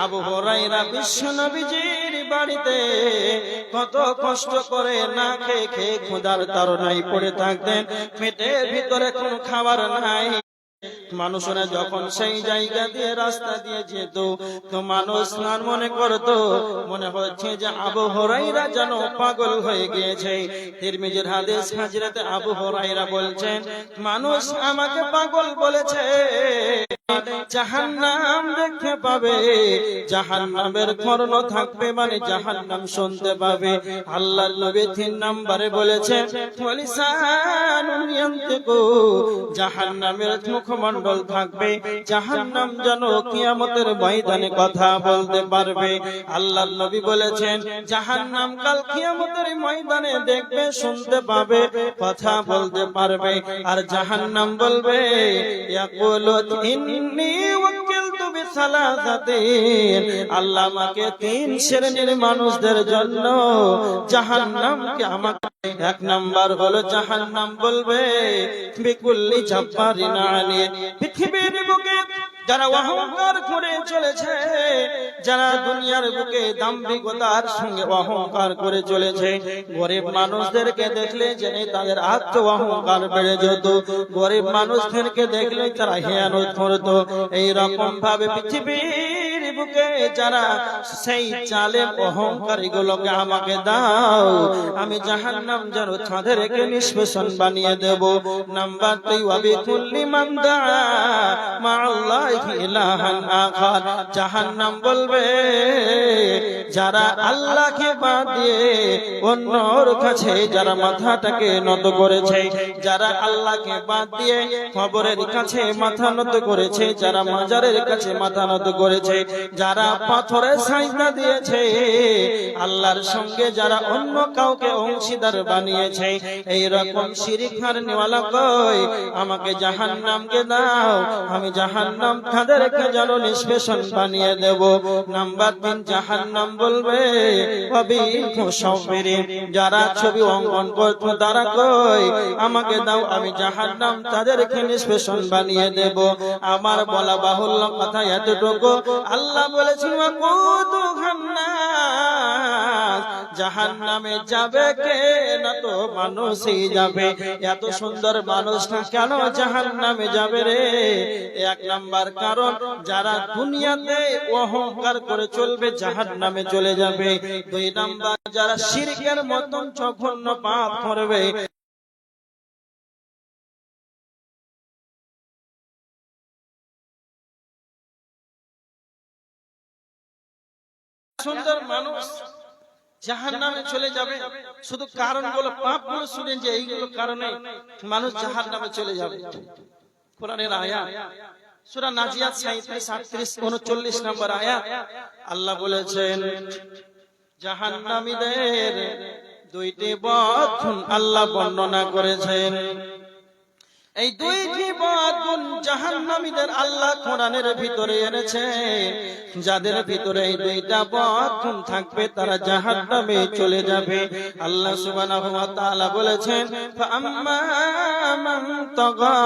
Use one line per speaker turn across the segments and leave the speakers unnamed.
আবু হুরায়রা বিশ্বনবীজির বাড়িতে কত কষ্ট করে না খেয়ে খেয়ে ক্ষুধার তাড়নায় পড়ে থাকতেন, পেটের ভিতরে কোনো খাবার নাই। মানুষরা যখন সেই জায়গা দিয়ে রাস্তা দিয়ে যেত তো মানুষ আর মনে করতো মনে হচ্ছে যে আবু হুরায়রা যেন পাগল হয়ে গিয়েছে। তিরমিজির হাদিস হাজরতে আবু হুরায়রা বলছেন, মানুষ আমাকে পাগল বলেছে, জাহান্নাম দেখতে পাবে, জাহান্নামের কর্ণ থাকবে, মানে জাহান্নাম শুনতে পাবে। আল্লাহর নবী 3 নম্বরে বলেছেন, ওয়ালিসানুন ইয়ানতিকু, জাহান্নামের মুখমণ্ডল থাকবে, জাহান্নাম যেন কিয়ামতের ময়দানে কথা বলতে পারবে। আল্লাহর নবী বলেছেন, জাহান্নাম কাল কিয়ামতের ময়দানে দেখবে, শুনতে পাবে, কথা বলতে পারবে। আর জাহান্নাম বলবে, ইয়াকুলু ইন্নী ওয়াক্কিলতু বিসালাসাতিন, আল্লাহ আমাকে 3 শ্রেণীর মানুষদের জন্য জাহান্নামকে আমাকে। 1 নাম্বার হলো জাহান্নাম বলবে বিকুল্লি জাব্বারিন আনিদ, পৃথিবীর বুকে যারা অহংকার করে চলেছে, যারা দুনিয়ার বুকে দাম্ভিকতার সঙ্গে অহংকার করে চলেছে, গরিব মানুষদেরকে দেখলে যেন তাদের আত্ম অহংকার বেড়ে যেত, গরিব মানুষদেরকে দেখলে তারা হিয়ানত করত। এইরকম ভাবে পৃথিবীর বুকে যারা সেই জালেম অহংকারী গুলোকে আমাকে দাও, আমি জাহান্নাম যেন তাদেরকে নিষ্পেষণ বানিয়ে দেব। নাম্বার 2, ওয়াবিকুল্লি মান দাআ মা'আল্লাহি ইলাহান আখার, জাহান্নাম বলবে যারা আল্লাহকে বাদ দিয়ে অন্যর কাছে যারা মাথাটাকে নত করেছে, যারা আল্লাহকে বাদ দিয়ে কবরের কাছে মাথা নত করেছে, যারা মাজারের কাছে মাথা নত করেছে, যারা পাথরে সাজদা দিয়েছে, আল্লাহর সঙ্গে যারা অন্য কাউকে অংশীদার বানিয়েছে, এই রকম শিরক হারনেওয়ালা কই আমাকে জাহান্নামকে দাও, আমি জাহান্নাম তাদেরকে যেন নিষ্পেষণ বানিয়ে দেব। নাম্বার 3, জাহান্নাম বলবে ওয়াবিল মুসাওবিরিন, যারা ছবি অঙ্কন করত তারা কই আমাকে দাও, আমি জাহান্নাম তাদেরকে নিষ্পেষণ বানিয়ে দেব। আমার বলা বাহুল্য কথা এতটুকু, আল্লাহ বলেছেন ওয়াকুদুহান নাস, জাহান্নামে যাবে কে, না তো মানুষই যাবে। এত সুন্দর মানুষটা কেন জাহান্নামে যাবে রে? 1 নাম্বার কারণ, যারা দুনিয়াতে অহংকার করে চলবে জাহান্নামে চলে যাবে। 2 নাম্বার, যারা শিরকের মতন জঘন্য পাপ করবে। সুন্দর মানুষ জাহান্নামে চলে যাবে, শুধু কারণগুলো পাপগুলো শুনেন যে এইগুলো কারণে মানুষ জাহান্নামে চলে যাবে। কোরআনের আয়াত সূরা নাজিয়াত 37, 38, 39 নম্বর আয়াত, আল্লাহ বলেছেন জাহান্নামীদের 2টি বদগুণ আল্লাহ বর্ণনা করেছেন। এই 2টি বদগুণ জাহান্নামীদের আল্লাহ কোরআনের ভিতরে এনেছে। যাদের ভিতরে এই 2টা বদগুণ থাকবে তারা জাহান্নামে চলে যাবে। আল্লাহ সুবহানাহু ওয়া তাআলা বলেছেন, ফাআম্মা মান তাগা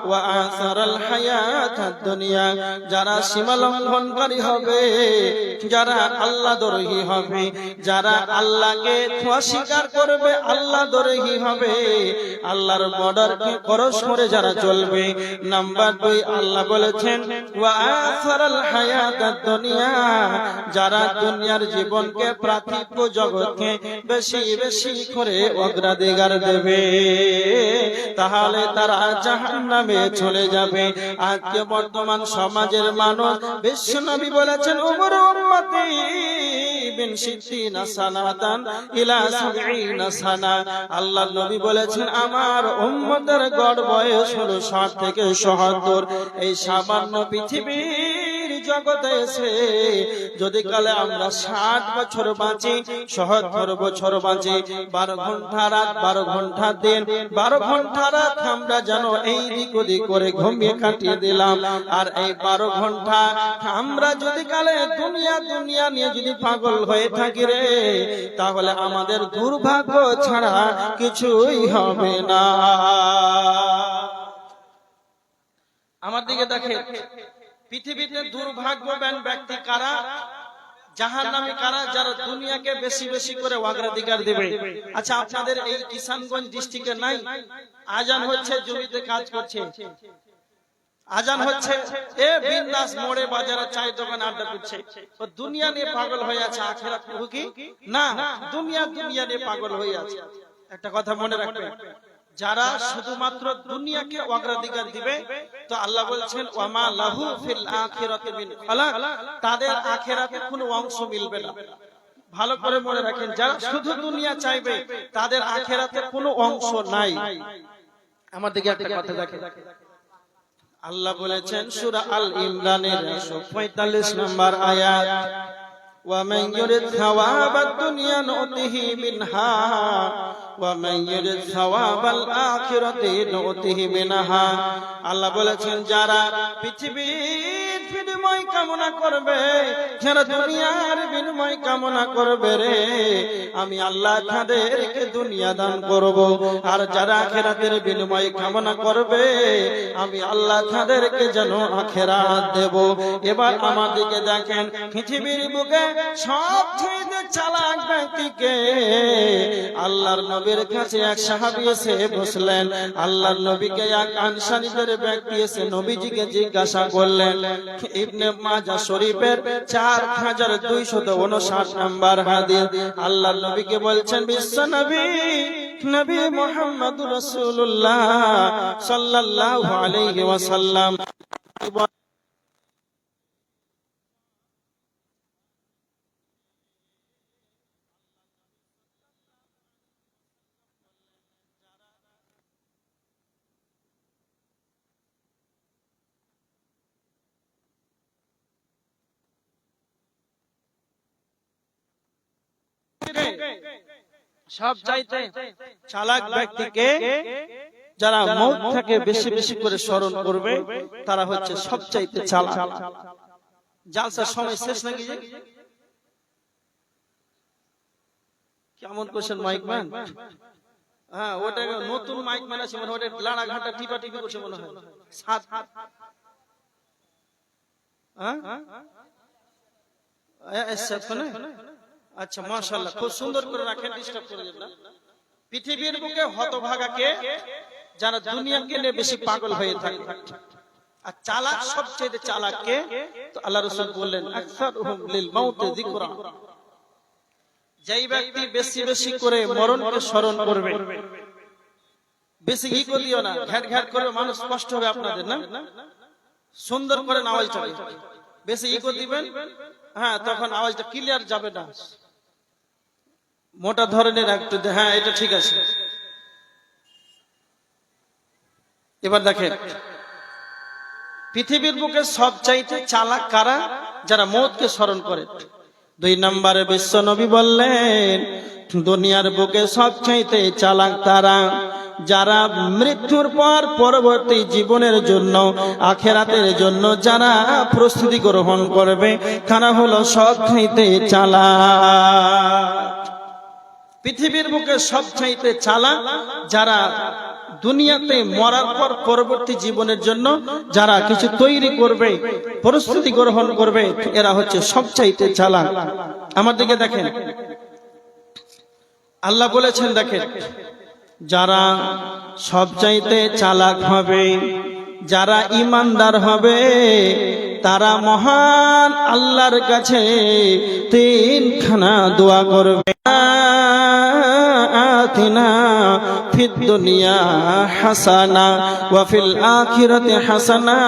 ওয়া আসারাল হায়াতাদ দুনিয়া, যারা সীমা লঙ্ঘনকারী হবে, যারা আল্লাহ দ্রোহী হবে, যারা আল্লাহকে অস্বীকার করবে, আল্লাহ দ্রোহী হবে, আল্লাহর বর্ডারকে খরচ করে যারা চলবে। নাম্বার 2, আল্লাহ বলেছেন ওয়া আসারাল হায়াতাদ দুনিয়া, যারা দুনিয়ার জীবনকে, পার্থিব জগৎকে বেশি বেশি করে অগ্রাধিকার দেবে, তাহলে তারা জাহান্নামে চলে যাবে। আজকে বর্তমান সমাজের মানুষ, বিশ্বনবী বলেছেন উমর উম্মতি বিন 60 সানাতান ইলা 70 সানা, আল্লাহর নবী বলেছেন আমার উম্মতের গড় বয়স হলো 60 থেকে 77। এই সামান্য পৃথিবীর জগতে এসে যদি কালে আমরা 60 বছর বাঁচি, 77 বছর বাঁচি, 12 ঘন্টা রাত, 12 ঘন্টা দিন, 12 ঘন্টা রাত আমরা যেন এই দিক ওদিক করে ঘুমিয়ে কাটিয়ে দিলাম। আর এই 12 ঘন্টা আমরা যদি কালে দুনিয়া নিয়ে যদি পাগল হয়ে থাকি রে, তাহলে আমাদের দুর্ভাগ্য ছাড়া কিছুই হবে না। আমার দিকে দেখে, পৃথিবীতে দুর্ভাগ্যবান ব্যক্তি কারা, জাহান্নামী কারা, যারা দুনিয়াকে বেশি বেশি করে অগ্রাধিকার দেবে। আচ্ছা, আপনাদের এই কিষানগঞ্জ ডিস্ট্রিক্টে নাই? আজান হচ্ছে, জমিতে কাজ করছে, আজান হচ্ছে, এ বিন্দাস মোড়ে বাজারে চায়ের দোকান আড্ডা করছে, ও দুনিয়া নিয়ে পাগল হয়ে আছে, আখিরাত কি না, দুনিয়া দুনিয়া নিয়ে পাগল হয়ে আছে। একটা কথা মনে রাখবেন, যারা শুধুমাত্র দুনিয়াকে অগ্রাধিকার দিবে, তো আল্লাহ বলছেন ওয়ামা লাহু ফিল আখিরাতি মিন খালাক, তাদের আখিরাতে কোনো অংশ মিলবে না। ভালো করে মনে রাখেন, যারা শুধু দুনিয়া চাইবে তাদের আখিরাতে কোনো অংশ নাই। আমার দিকে একটা কথা দেখেন, আল্লাহ বলেছেন সূরা আল ইমরানের 145 নম্বর আয়াত, ومن يرد ثواب الدنيا نؤته منها ومن يرد ثواب الآخرة نؤته منها। আল্লাহ বলেছেন যারা পৃথিবীর বিনিময় কামনা করবে, যারা দুনিয়ার বিনিময় কামনা করবে রে, আমি আল্লাহ তাদেরকে দুনিয়া দান করব, আর যারা আখিরাতের বিনিময় কামনা করবে আমি আল্লাহ তাদেরকে যেন আখিরাত দেব। এবার আমাদেরকে দেখেন, পৃথিবীর বুকে সবচেয়ে চালাক ব্যক্তিকে আল্লাহর নবীর কাছে এক সাহাবী এসে বসলেন। আল্লাহর নবীকে এক আনসারীদের ব্যক্তি এসে নবীজিকে জিজ্ঞাসা করলেন। ইবনে মাজাহ শরীফের 4259 নম্বর হাদিস, আল্লাহর নবীকে বলছেন বিশ্ব নবী নবী মুহাম্মদুর রাসূলুল্লাহ সাল্লাল্লাহু আলাইহি ওয়াসাল্লাম সব চাইতে চালাক ব্যক্তিকে, যারা মউত থেকে বেশি বেশি করে স্মরণ করবে তারা হচ্ছে সবচাইতে চালাক। জালসার সময় শেষ নাকি? কেমন করছেন মাইক ম্যান? হ্যাঁ, ওটা নতুন মাইক ম্যান আছে, মানে ওটা লাড়া ঘাটা টিপা টিপি করছে মনে হয়। সাত আচ্ছা, মাশাআল্লাহ, খুব সুন্দর করে রাখেন, ডিস্টার্ব করে দেন না। পৃথিবীর বুকে হতভাগাকে, যারা দুনিয়াকে নিয়ে বেশি পাগল হয়ে থাকে, আর চালাক সবচেয়ে চালাককে তো আল্লাহ রাসূল বললেন আকসারুহুম লিল মাউতি যিকরা, যেই ব্যক্তি বেশি বেশি করে মরণকে স্মরণ করবে। বেশি কি করিও না, ঘ্যাট ঘ্যাট করে মানুষ কষ্ট হবে আপনাদের, না সুন্দর করে আওয়াজটা বেশি ইকো দিবেন, হ্যাঁ তখন আওয়াজটা ক্লিয়ার যাবে না, মোটা ধরনের একটু, হ্যাঁ এটা ঠিক আছে। এবার দেখেন, পৃথিবীর বুকে সবচাইতে চালাক কারা, যারা মওতকে স্মরণ করে। 2 নম্বরে বিশ্ব নবী বললেন দুনিয়ার বুকে সবচাইতে চালাক তারা যারা মৃত্যুর পর পরবর্তী জীবনের জন্য, আখিরাতের জন্য যারা প্রস্তুতি গ্রহণ করবে, তারা হলো সবচাইতে চালাক। পৃথিবীর বুকে সবচাইতে চালাক যারা দুনিয়াতে মরার পর পরবর্তী জীবনের জন্য যারা কিছু তৈরি করবে, প্রস্তুতি গ্রহণ করবে, এরা হচ্ছে সবচাইতে চালাক। আমার দিকে দেখেন, আল্লাহ বলেছেন দেখেন, যারা সবচাইতে চালাক হবে, যারা ঈমানদার হবে, তারা মহান আল্লাহর কাছে 3খানা দোয়া করবে। আতিনা ফিদ দুনিয়া হাসানা ওয়া ফিল আখিরাতি হাসানা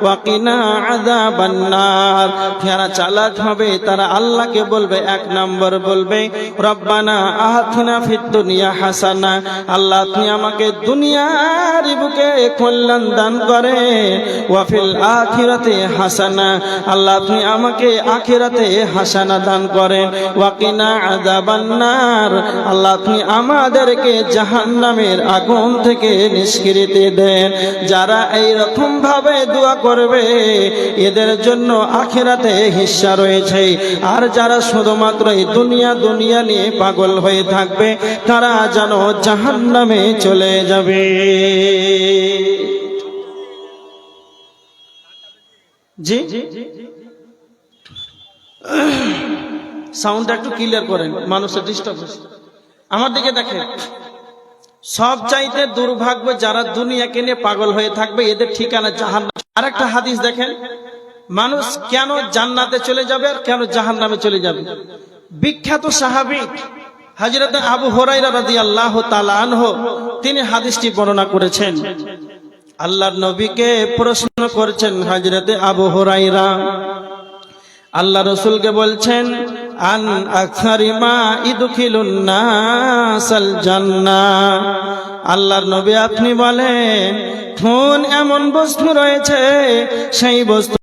ওয়া কিনা আযাবান নার। যারা চালাক হবে তারা আল্লাহকে বলবে, 1 নম্বর বলবে রব্বানা আতিনা ফিদ দুনিয়া হাসানা, আল্লাহ আপনি আমাকে দুনিয়ার বুকে কল্যাণ দান করে, ওয়া ফিল আখিরাতি হাসানা, আল্লাহ আপনি আমাকে আখিরাতে হাসানা দান করেন, ওয়া কিনা আযাবান নার, আল্লাহ আপনি আমাদেরকে জাহান্নামের আগুন থেকে নিষ্কৃতি দেন। যারা এই রকম ভাবে দোয়া করবে এদের জন্য আখিরাতে হিস্সা রয়েছে। আর যারা শুধুমাত্র এই দুনিয়া দুনিয়া নিয়ে পাগল হয়ে থাকবে তারা যেন জাহান্নামে চলে যাবে। জি, সাউন্ডটা একটু ক্লিয়ার করেন, মানুষের ডিস্টার্ব হচ্ছে। আমার দিকে দেখেন, সব চাইতে দুর্ভাগ্য যারা দুনিয়াকে নিয়ে পাগল হয়ে থাকবে, এদের ঠিকানা জাহান্নাম। আরেকটা হাদিস দেখেন, মানুষ কেন জান্নাতে চলে যাবে আর কেন জাহান্নামে চলে যাবে। বিখ্যাত সাহাবী হযরত আবু হুরায়রা রাদিয়াল্লাহু তাআলা আনহু তিনি হাদিসটি বর্ণনা করেছেন। আল্লাহর নবীকে প্রশ্ন করছেন হযরত আবু হুরায়রা, আল্লাহ রাসূলকে বলছেন, আন আকসারি মা ইদখিলুন নাসাল জান্নাহ। আল্লাহর নবী আপনি বলেন, কোন এমন বস্তু রয়েছে সেই বস্তু